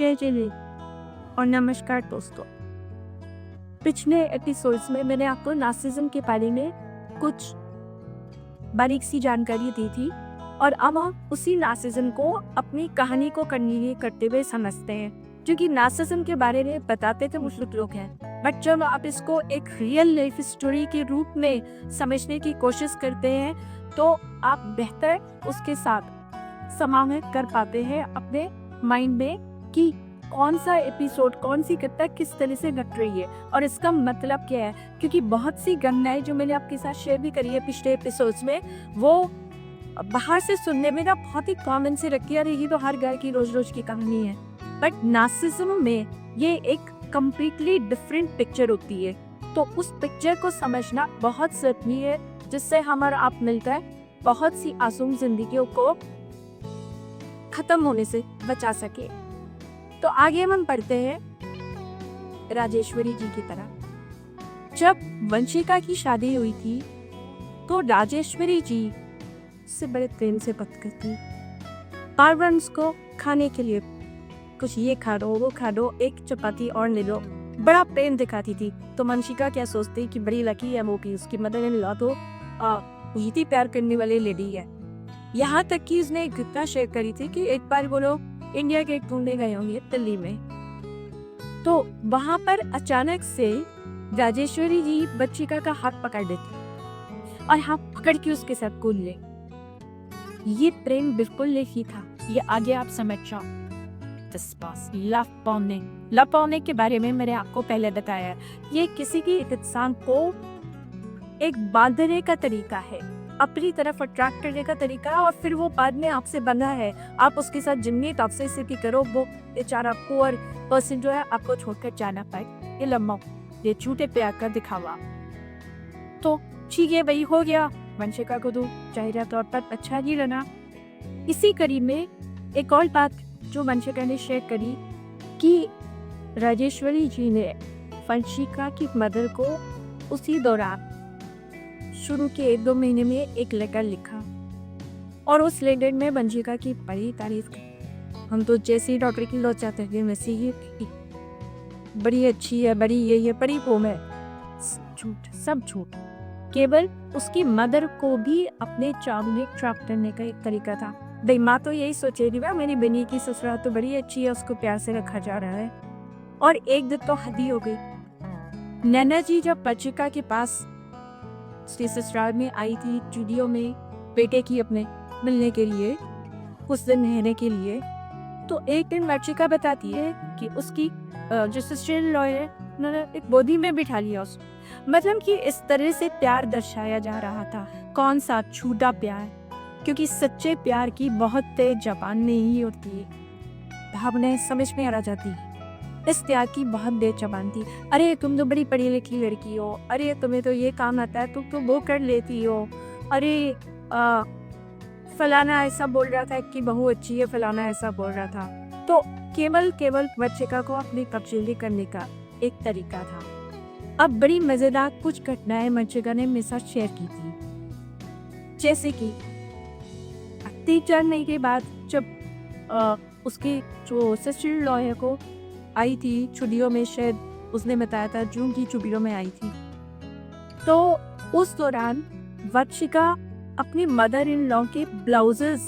जय जय और नमस्कार दोस्तों। पिछले एपिसोड्स में मैंने आपको नार्सिसिज्म के बारे में कुछ बारीक सी जानकारी दी थी और अब हम उसी नार्सिसिज्म को अपनी कहानी को कंटिन्यू करते हुए समझते हैं, क्योंकि नार्सिसिज्म के बारे में बताते तो मुश्किल लोग हैं, बट जब आप इसको एक रियल लाइफ स्टोरी के रूप में समझने की कोशिश करते हैं तो आप बेहतर उसके साथ समावेश कर पाते हैं अपने माइंड में कि कौन सा एपिसोड, कौन सी घटना किस तरह से घट रही है और इसका मतलब क्या है। क्योंकि बहुत सी घटनाएं जो मैंने आपके साथ शेयर भी करी है पिछले एपिसोड्स में, वो बाहर से सुनने में ना बहुत ही कॉमन से रखी है, ये तो हर घर की रोज रोज की कहानी है, बट नार्सिसिज्म में ये एक कंप्लीटली डिफरेंट पिक्चर होती है। तो उस पिक्चर को समझना बहुत जरूरी है, जिससे हम और आप मिलकर बहुत सी आसूम जिंदगियों को खत्म होने से बचा सके। तो आगे हम पढ़ते हैं राजेश्वरी जी की तरह। जब वंशिका की शादी हुई थी तो राजेश्वरी जी से बड़े प्रेम से बात करती, बार बार उसको खाने के लिए कुछ ये खा दो, वो खा दो, एक चपाती और ले लो, बड़ा प्रेम दिखाती थी। तो वंशिका क्या सोचती कि बड़ी लकी है वो कि उसकी मदर इन लॉ तो इतनी प्यार करने वाली लेडी है। यहाँ तक कि उसने एक घटना शेयर करी थी कि एक बार वो लोग इंडिया गेट घूमने गए होंगे दिल्ली में, तो वहां पर अचानक से राजेश्वरी जी वंशिका का हाथ पकड़ लेती और हाथ पकड़ के उसके साथ कूद ले। ये प्रेम बिल्कुल नहीं था, ये आगे आप समझ जाओ। लव पाने के बारे में मैंने आपको पहले बताया, ये किसी की इंसान को एक बांधने का तरीका है, अपनी तरफ अट्रैक्ट करने का तरीका है, और फिर वो बाद में आपसे बंधा है, आप उसके साथ जितनी टॉक्सिसिटी करो वो बेचारा पुअर पर्सन जो है आपको छोड़कर जाना पाए। ये लम्बा, ये झूठे प्यार का दिखावा। तो ठीक है भाई, हो गया, वंशिका को तो जाहिर तौर पर अच्छा ही रहना। इसी कड़ी में एक और बात जो वंशिका ने शेयर करी कि राजेश्वरी जी ने वंशिका की मदर को उसी दौरान शुरू के 1-2 महीने में एक लेटर लिखा और उस लेटर में वंशिका की बड़ी तारीफ की। हम तो जैसे ही डॉक्टर की लौट जाते थे वैसे ही बड़ी अच्छी है, बड़ी ये है, बड़ी वो है। झूठ, सब झूठ। केवल उसकी मदर को भी अपने चाव में ट्रैप करने का एक तरीका था। भाई माँ तो यही सोचे रही है मेरी बनी की ससुराल तो बड़ी अच्छी है, उसको प्यार से रखा जा रहा है। और एक दिन तो हद ही हो गई। नैना जी जब वंशिका के पास ससुराल में आई थी स्टूडियो में बेटे की अपने मिलने के लिए, कुछ दिन रहने के लिए, तो एक दिन वंशिका बताती है कि उसकी जो सिस्टर इन लॉ है उन्होंने एक गोदी में बिठा लिया उसको। मतलब कि इस तरह से प्यार दर्शाया जा रहा था। कौन सा झूठा प्यार, क्योंकि सच्चे प्यार की बहुत तेज जबान नहीं होती है, भावनाएं समझ में आ जाती है। इस प्यार की बहुत तेज जबान थी। अरे तुम तो बड़ी पढ़ी लिखी लड़की हो, अरे तुम्हें तो ये काम आता है, तुम तो वो कर लेती हो, अरे फलाना ऐसा बोल रहा था कि बहू अच्छी है, फलाना ऐसा बोल रहा था। तो केवल वंशिका को अपनी कब्जीली करने का एक तरीका था। अब बड़ी मजेदार कुछ घटनाएं वंशिका ने मेरे साथ शेयर की थी, जैसे कि 3-4 महीने के बाद जब उसकी जो सिस्टर इन लॉ है को आई थी छुट्टियों में, शायद उसने बताया था जून की छुट्टियों में आई थी, तो उस दौरान वंशिका अपनी मदर इन लॉ के ब्लाउजेस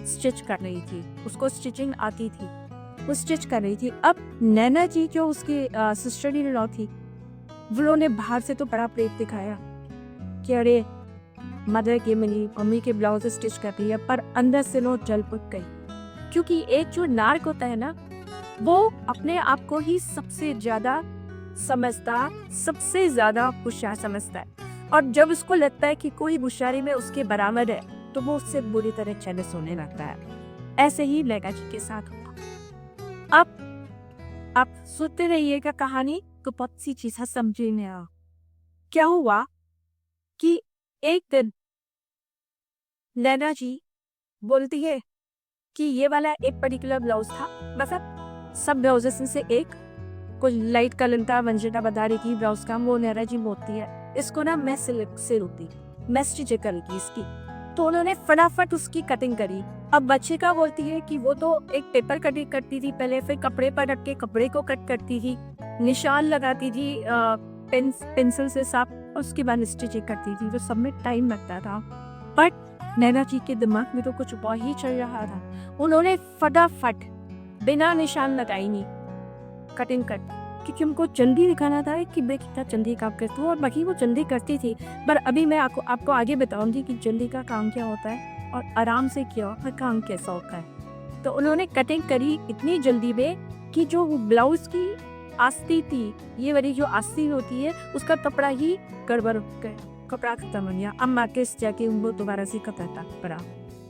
स्टिच कर रही थी, उसको स्टिचिंग आती थी, वो स्टिच कर रही थी। अब नैना जी जो उसकी सिस्टर इन लॉ थी, उन्होंने बाहर से तो बड़ा प्रेम दिखाया कि अरे मदर के मेरी मम्मी के ब्लाउज स्टिच कर रही है, पर अंदर से वो जल पुट गई। क्योंकि एक जो नार्क होता है ना, वो अपने आप को ही सबसे ज्यादा समझदार, सबसे ज्यादा होशियार समझता है, और जब उसको लगता है कि कोई होशियारी में उसके बराबर है तो वो उससे बुरी तरह जेलस होने लगता है। ऐसे ही लेगा जी के साथ हुआ। अब आप सुनते रहिएगा कहानी तो बहुत सी चीजें समझे में आ। क्या हुआ कि एक दिन नैना जी बोलती है कि ये वाला एक पर्टिकुलर ब्लाउज था, मतलब सब ब्लाउजेस में से एक कुछ लाइट कलर था, वंशिका बता रही थी ब्लाउज का, वो नैना जी बोलती है इसको ना मैं सिल्क से होती, मैं स्टिच करूंगी इसकी। तो उन्होंने फटाफट उसकी कटिंग करी अब बच्चिका बोलती है कि वो तो एक पेपर कटिंग करती थी पहले, फिर कपड़े पर रख के कपड़े को कट करती थी, निशान लगाती थी पेंसिल से साफ, और उसके बाद स्टिचिंग करती थी, तो सब में टाइम लगता था। बट नैना जी के दिमाग में तो कुछ और ही चल रहा था। उन्होंने फटाफट बिना निशान लगाई नहीं कटिंग कर, क्योंकि उनको जल्दी दिखाना था कि मैं कितना जल्दी काम करती हूँ, और बाकी वो जल्दी करती थी। पर अभी मैं आपको आगे बताऊंगी कि जल्दी का काम क्या होता है और आराम से किया हुआ काम कैसा होता है। तो उन्होंने कटिंग करी इतनी जल्दी में कि जो ब्लाउज की आस्ती थी, ये वाली जो आस्ती होती है, उसका कपड़ा ही गड़बड़ हो गया, कपड़ा खत्म हो गया। अब मार्केट जाके उनको दोबारा से कपड़ा पड़ा।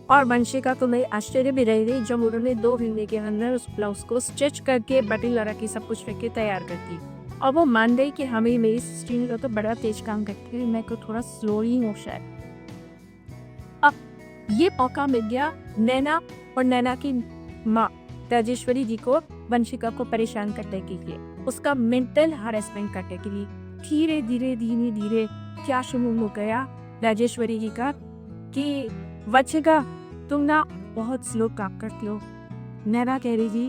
और वंशिका को मैं आश्चर्य भी रह गई जब उन्होंने 2 महीने के अंदर उस ब्लाउज को स्टिच करके बटन लगा के सब कुछ करके तैयार कर दी। और वो मान गई कि हमें मेरी सिस्टर का तो बड़ा तेज काम करती है, मैं को थोड़ा स्लो ही हूँ शायद। अब ये मौका मिल गया नैना और नैना की माँ राजेश्वरी जी को वंशिका को परेशान करने के लिए, उसका मेंटल हरेसमेंट करने के लिए। धीरे धीरे क्या शुरू हो गया राजेश्वरी जी का कि वंशिका तुम ना बहुत स्लो काम करती हो। नैना कह रही जी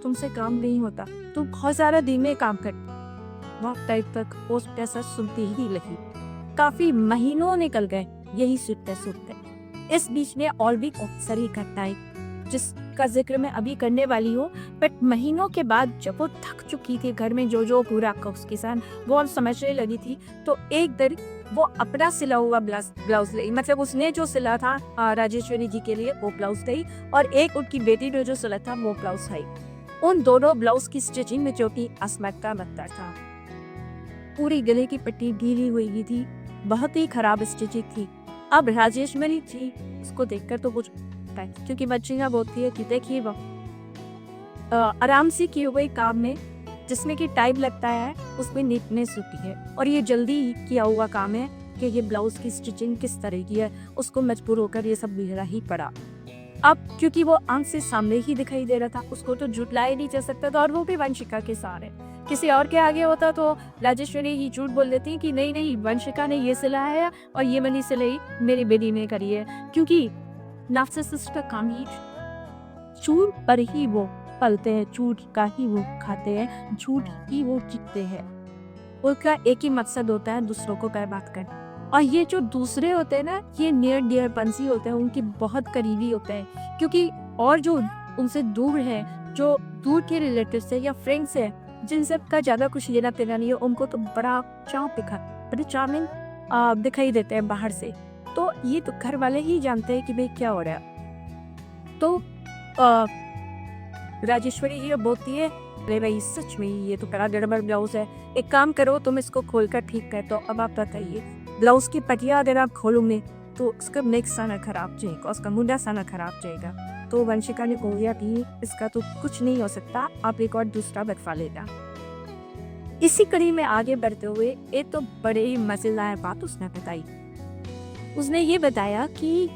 तुमसे काम नहीं होता, तुम बहुत सारा दिन में काम कर। बहुत टाइम तक वो पैसा सुनती ही रही, काफी महीनों निकल गए यही सुनते। इस बीच में और भी बहुत सारी घटनाएं जिसका जिक्र मैं अभी करने वाली हूँ। बट महीनों के बाद जब वो थक चुकी थी घर में जो पूरा उसके साथ वो अब समझने लगी थी, तो एक दिन वो अपना सिला हुआ ब्लाउज ली, मतलब उसने जो सिला था राजेश्वरी जी के लिए वो ब्लाउज दी, और एक उनकी बेटी ने जो सिला था वो ब्लाउज आई। उन दोनों ब्लाउज की स्टिचिंग में जो कि आसमान का बदतर था, पूरी गले की पट्टी ढीली हुई थी, बहुत ही खराब स्टिचिंग थी। अब राजेश्वरी जी उसको देखकर तो कुछ, क्योंकि बच्चियां बोलती है कि देखिए वो आराम से किए हुए काम में जिसमें कि टाइम लगता है उसमें नीटनेस होती है, और ये जल्दी किया हुआ काम है कि ये ब्लाउज की स्टिचिंग किस तरह की है, उसको मजबूर होकर ये सब मिलना ही पड़ा। अब क्योंकि वो आंख से सामने ही दिखाई दे रहा था, उसको तो झुटलाया नहीं जा सकता था, और वो भी वंशिका के सहारे। किसी और के आगे होता तो राजेश्वरी ही झूठ बोल देती कि नहीं वंशिका ने ये सिला है और ये मैंने सिलाई मेरी बेटी ने करी है, क्योंकि नार्सिसिस्ट का काम ही झूठ पर ही वो पलते हैं, झूठ का ही वो खाते हैं, झूठ ही वो जीतते हैं। उनका एक ही मकसद होता है दूसरों को बर्बाद करना। और ये जो दूसरे होते हैं ना, ये नियर डियर पंसी होते हैं, उनके बहुत करीबी होते हैं, क्योंकि और जो उनसे दूर है, जो दूर के रिलेटिव्स है या फ्रेंड्स है, जिनसे का ज्यादा कुछ लेना देना नहीं है, उनको तो बड़ा चार्मिंग दिखाई देते हैं बाहर से। तो ये तो घर वाले ही जानते हैं कि भाई क्या हो रहा है। तो राजेश्वरी जी बोलती है अरे भाई सच में ये तो बड़ा गड़बड़ ब्लाउज है, एक काम करो तुम इसको खोलकर ठीक कर दो। अब आप बताइए ब्लाउज की पटिया अगर आप खोलोगे तो उसका नेक साना खराब जाएगा, उसका मुंडा साना खराब जाएगा। तो वंशिका ने बोल दिया कि इसका तो कुछ नहीं हो सकता, आप एक और दूसरा बनवा लेना। इसी कड़ी में आगे बढ़ते हुए एक तो बड़े ही मजेदार बात उसने बताई। उसने ये बताया कि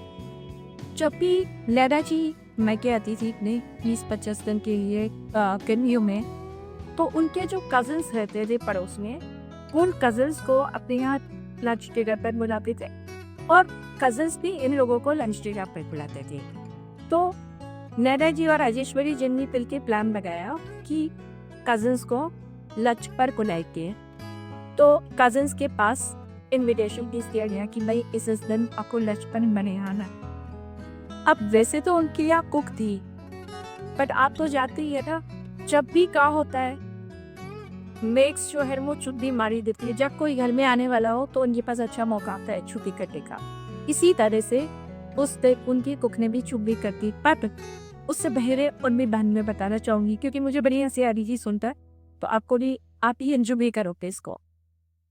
जब भी लैला जी मैं आती थी अपने 20-25 दिन के लिए गर्मियों में, तो उनके जो कजन्स रहते थे पड़ोस में, उन कजन्स को अपने यहाँ लंच डिनर पर बुलाते थे, और कजन्स भी इन लोगों को लंच डिनर पर बुलाते थे। तो नैना जी और राजेश्वरी जी ने मिलकर प्लान लगाया कि कजन्स को लंच पर बुलाएंगे। तो कजन्स के पास इनविटेशन भेज दिया गया कि भाई इस दिन आपको लंच पर बने आना। अब वैसे तो उनके यहाँ कुक थी, बट आप तो जानते ही है ना, जब भी क्या होता है मेक्स जो है वो छुट्टी मारी देती है। जब कोई घर में आने वाला हो तो उनके पास अच्छा मौका आता है छुट्टी करने का। इसी तरह से उस दिन उनकी कुक ने भी छुट्टी कर दी। बट उससे पहले उनमें बहन में बताना चाहूंगी, क्योंकि मुझे बड़ी हंसी आ रही थी सुनता, तो आपको भी आप ही एंजॉय भी करोगे इसको।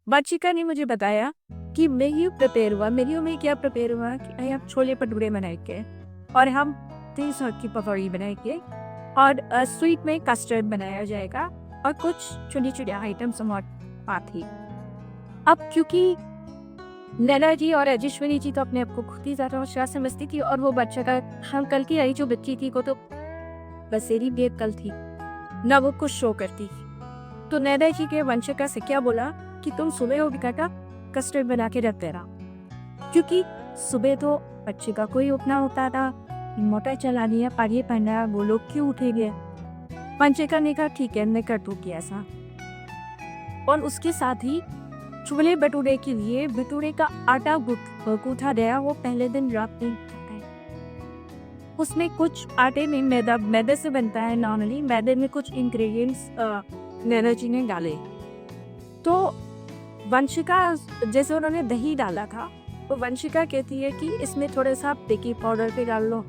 वंशिका ने मुझे बताया कि मेन्यू प्रिपेयर हुआ। मेन्यू में क्या प्रिपेयर हुआ कि हम छोले भटूरे बनाएंगे, और हम 3 की पकौड़ी बनाएंगे, और स्वीट में कस्टर्ड बनाया जाएगा, और कुछ छोटी छोटी आइटम्स और थी। अब क्योंकि नैना जी और राजेश्वरी जी तो अपने आप को खुद ही ज्यादा होशियार समझती थी, और वो बच्चा का हम कल की आई जो बच्ची थी को तो बसेरी बेअक्ल थी ना, वो कुछ शो करती थी। तो नैना जी के वंशिका से क्या बोला कि तुम सुबह हो बेटा कस्टर्ड बना के रख देना, क्योंकि सुबह तो बच्चे का कोई उठना होता था, मोटर चलानी है, पानी पहनना है, वो लोग क्यों उठेंगे? वंशिका ने कहा ठीक है, मैं कर दूंगी ऐसा। और उसके साथ ही छोले भटूरे के लिए भटूरे का आटा गूंथा गया, वो पहले दिन रात में उसमें कुछ आटे में मैदे से बनता है नॉर्मली, मैदे में कुछ इंग्रेडिएंट्स नैना जी ने डाले। तो वंशिका जैसे उन्होंने दही डाला था, तो वंशिका कहती है कि इसमें थोड़ा सा बेकिंग पाउडर भी डाल लो।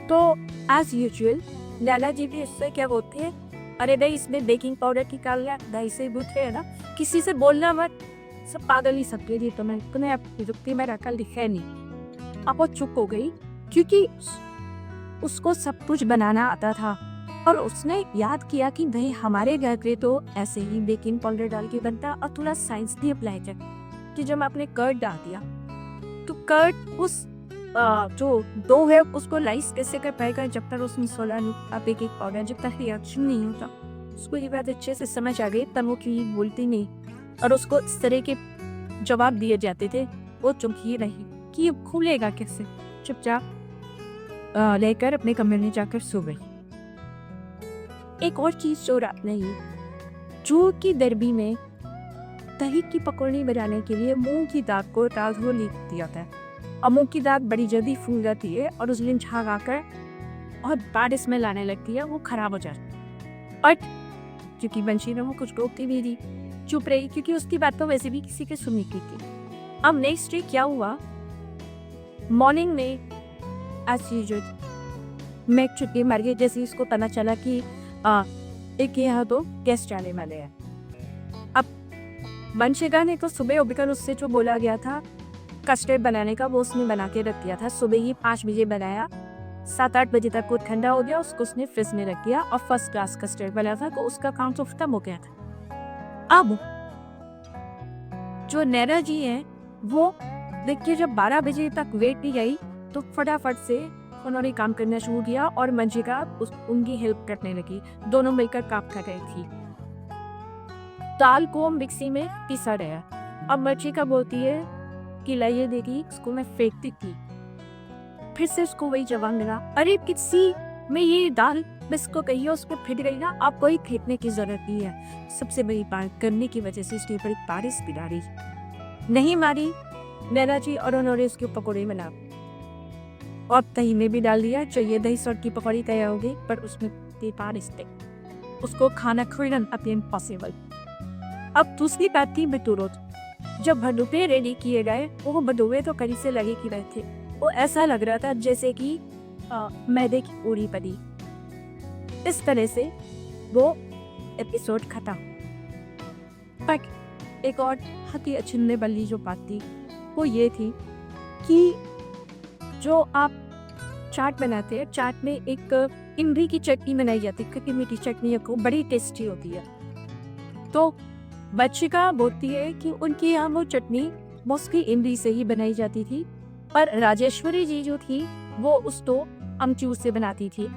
तो एज यूजुअल नैना जी भी इससे क्या बोलते हैं, अरे नहीं इसमें बेकिंग पाउडर की डाल लिया, दही से गूंथे है ना, किसी से बोलना मत, सब पागल ही सब के लिए, तुम्हें रुकती में रखा लिखा नहीं। अब वो चुप हो गई क्योंकि उसको सब कुछ बनाना आता था और उसने याद किया कि भाई हमारे घर पे तो ऐसे ही बेकिंग पाउडर डाल के बनता, और थोड़ा साइंस भी अप्लाई कर कि जब आपने कर्ड डाल दिया तो कर्ड उस जो डो है उसको लाइस कैसे कर पाएगा जब तक उसमें सोडा बेकिंग पाउडर जब तक रिएक्शन नहीं होता। उसको ये बात अच्छे से समझ आ गई, तब वो क्यों बोलती नहीं और उसको इस तरह के जवाब दिए जाते थे। वो चुप ही रही कि ये खुलेगा कैसे, चुपचाप लेकर अपने कमरे में जाकर सो गई। एक और चीज जो रात नहीं, जू की दरबी में दही की पकौड़ी बनाने के लिए मूंग की दाल को रात को लिख दिया था, और मूंग की दाल बड़ी जल्दी फूल जाती है और उस दिन झाग आकर और बारिश में लाने लगती है, वो खराब हो जाती है। और क्योंकि बंशी ने वो कुछ रोकती भी थी, चुप रही क्योंकि उसकी बात तो वैसे भी किसी के सुनने की थी। अब नेक्स्ट डे क्या हुआ, मॉर्निंग में एज यूजुअल मैं छुट्टी मार गई जैसे इसको पता चला कि एक यहाँ तो गेस्ट आने वाले हैं। अब वंशिका ने तो सुबह उठकर उससे जो बोला गया था कस्टर्ड बनाने का, वो उसने बना के रख दिया था। सुबह ही 5 बजे बनाया, 7-8 बजे तक वो ठंडा हो गया, उसको उसने फ्रिज में रख दिया और फर्स्ट क्लास कस्टर्ड बना था, तो उसका काम तो खत्म हो गया था। अब जो नैना जी हैं वो देखिए जब 12 बजे तक वेट नहीं गई तो फटाफट से उन्होंने काम करना शुरू किया और वंशिका उनकी हेल्प करने लगी, दोनों मिलकर काम कर रही थी। दाल को मिक्सी में पीसा गया। अब वंशिका बोलती है कि लाइए देखी, इसको मैं फेंकती थी, फिर से उसको वही जवाब मिला, अरे किसी में ये दाल बस को कही है उसमें फिट गई ना, आपको ही फेंकने की जरूरत नहीं है। सबसे बड़ी बात करने की वजह से इसके ऊपर बारिश भी डाली नहीं मारी नैना जी, और उन्होंने उसके पकौड़े बना और दही में भी डाल दिया। चाहिए दही सॉल्ट की पकौड़ी तैयार हो गई, पर उसमें बारिश थी, उसको खाना खरीदना अति इम्पॉसिबल। अब दूसरी बात थी भटूरे। जब भटूरे रेडी किए गए, वो भटूरे तो कड़ी से लगे कि रहे थे, वो ऐसा लग रहा था जैसे कि मैदे की पूरी बनी। इस तरह से वो एपिसोड खत्म। पर एक और हकी अचनने वाली जो बात थी वो ये थी कि जो आप चाट बनाते हैं, चाट में एक इमली की चटनी बनाई जाती है, खट्टी मीठी चटनी को बड़ी टेस्टी होती है। तो वंशिका बोलती है कि उनके यहाँ वो चटनी मोस्टली इमली से ही बनाई जाती थी, पर राजेश्वरी जी जो थी वो उसको अमचूर से बनाती थी,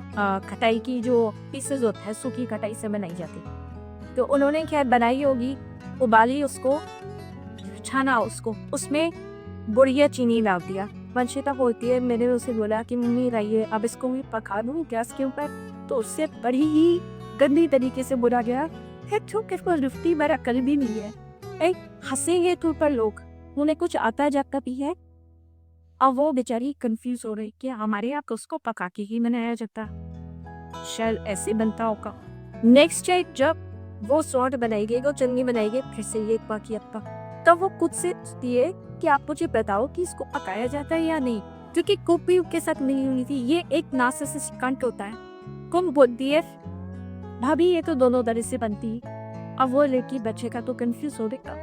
खटाई की जो पीसेस होता है सूखी खटाई से बनाई जाती। तो उन्होंने क्या बनाई होगी, उबाली उसको, छाना उसको, उसमें बुढ़िया चीनी डाल दिया। वंशिका बोलती है मैंने उसे बोला कि मम्मी लाइए अब इसको भी पका दूँ गैस के ऊपर, तो उससे बड़ी ही गंदी तरीके से बोला गया है तो लिफ्टी मेरा कल भी नहीं है। हंसेंगे तो पर लोग, उन्हें कुछ आता जाता भी है। अब वो बेचारी कंफ्यूज हो रही कि हमारे यहाँ तो उसको पका के ही बनाया जाता, शायद ऐसे बनता होगा। नेक्स्ट टाइम जब वो सॉल्ट बनाएगी, वो चटनी बनाएगी, फिर से ये बाकी अब तब वो खुद से पूछती है कि आप मुझे बताओ कि इसको पकाया जाता है या नहीं, क्योंकि कुपी के साथ नहीं हुई थी। ये एक नार्सिसिस्ट कंट होता है। कौन बोलती है भाभी ये तो दोनों तरह से बनती है। अब वो लड़की बच्चे का तो कंफ्यूज हो गया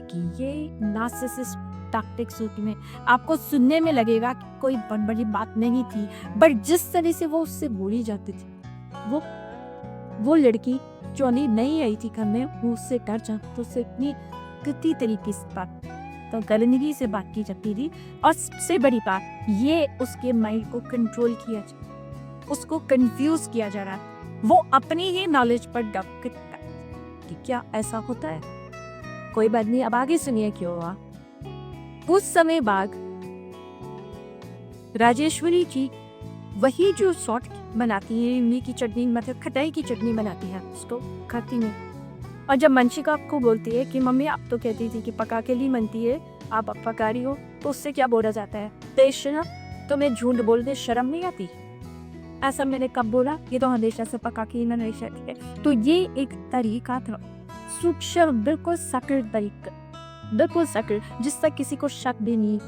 कि ये नार्सिसिस्ट टैक्टिक्स होती है। आपको सुनने में लगेगा कि कोई बहुत बड़ी बात नहीं थी, बट जिस तरह से वो उससे बोली जाती थी, वो लड़की जो नहीं आई थी घर में, वो उससे डर जाती, तो उससे इतनी गति तरीके से बात, तो गलनगी से बात की जाती थी। और सबसे बड़ी बात ये उसके माइंड को कंट्रोल किया, उसको कंफ्यूज किया जा रहा है। वो अपनी ही नॉलेज पर डाउट करता है कि क्या ऐसा होता है। कोई बात नहीं, अब आगे सुनिए क्यों हुआ। कुछ समय बाद राजेश्वरी जी वही जो सॉट बनाती है, इमली की चटनी, मतलब खटाई की चटनी बनाती है, उसको खाती नहीं। और जब मंशिका आपको बोलती है कि मम्मी आप तो कहती थी कि पका के लिए बनती है, आप अब पका रही हो, तो उससे क्या बोला जाता है? तेशना, तुम्हें झूठ बोलने शर्म नहीं आती? ऐसा मैंने कब बोला? ये तो हमेशा से पका के ही हमेशा है। तो ये एक तरीका था, सूक्ष्म, बिल्कुल सकल तरीका, बिल्कुल सकल, जिस तक किसी को शक भी नहीं।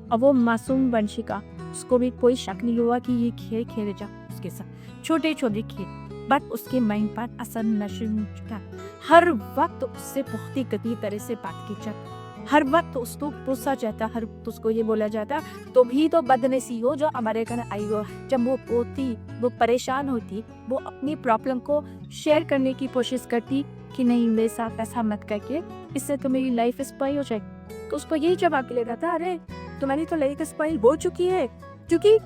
और वो मासूम वंशिका, उसको भी कोई शक नहीं हुआ कि ये खेल खेले जा उसके साथ, छोटे छोटे खेल, बट उसके माइंड पर असर नशे में चुका। हर वक्त उससे पुख्ती गति तरह से बात की जाती, हर वक्त उसको पूछा जाता, हर वक्त उसको ये बोला जाता तुम ही तो बदनसीब हो जो हमारे घर आई हो। जब वो होती, वो परेशान होती, वो अपनी प्रॉब्लम को शेयर करने की कोशिश करती कि नहीं मेरे साथ ऐसा मत करके, इससे तो मेरी लाइफ स्पॉइल हो जाएगी। तो उसको यही जवाब मिलेगा था, अरे तुम्हारी तो लाइफ स्पॉइल हो चुकी है, क्योंकि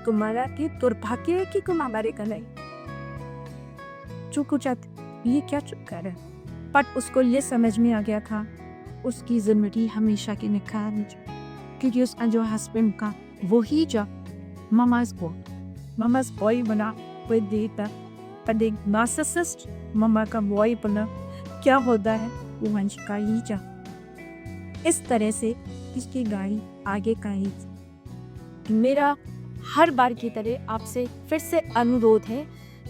तुम्हारा की दुर्भाग्य है कि तुम हमारे घर आई। चुप हो जाती, ये क्या चुप कर रहा है? बट उसको ये समझ में आ गया था उसकी जिंदगी हमेशा की निखार, क्योंकि उसका जो हस्बैंड का वही जो मामाज बॉय बना वो देता, पर एक नार्सिसिस्ट मामा का बॉय बना क्या होता है वो वंशिका ही जा। इस तरह से इसकी गाड़ी आगे का ही। मेरा हर बार की तरह आपसे फिर से अनुरोध है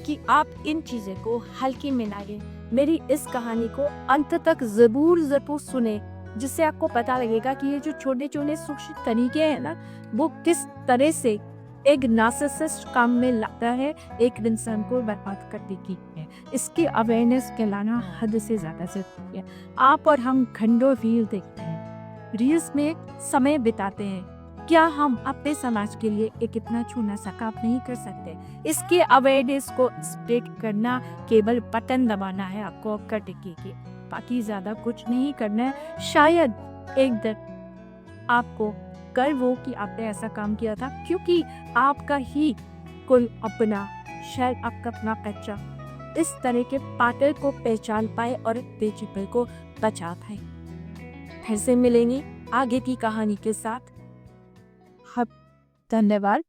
कि आप इन चीज़ों को हल्के में ना लें। मेरी इस कहानी को अंत तक ज़रूर सुने, जिससे आपको पता लगेगा कि ये जो छोटे छोटे सूक्ष्म तरीके हैं ना, वो किस तरह से एक नार्सिसिस्ट काम में लगता है एक इंसान को बर्बाद करने की है। इसकी अवेयरनेस कहलाना हद से ज़्यादा ज़रूरी है। आप और हम घंटों रील देखते हैं, रील्स में समय बिताते हैं, क्या हम अपने समाज के लिए एक इतना छोटा सा काम नहीं कर सकते? इसके अवेयरनेस को स्प्रेड करना केवल बटन दबाना है आपको करने के, बाकी ज़्यादा कुछ नहीं करना है। शायद एक दिन आपको गर्व हो कि आपने ऐसा काम किया था, क्योंकि आपका ही कोई अपना, शायद आपका अपना बच्चा इस तरह के पार्टनर को पहचान पाए और बेचिपल को बचा पाए। फिर से मिलेंगे आगे की कहानी के साथ। धन्यवाद।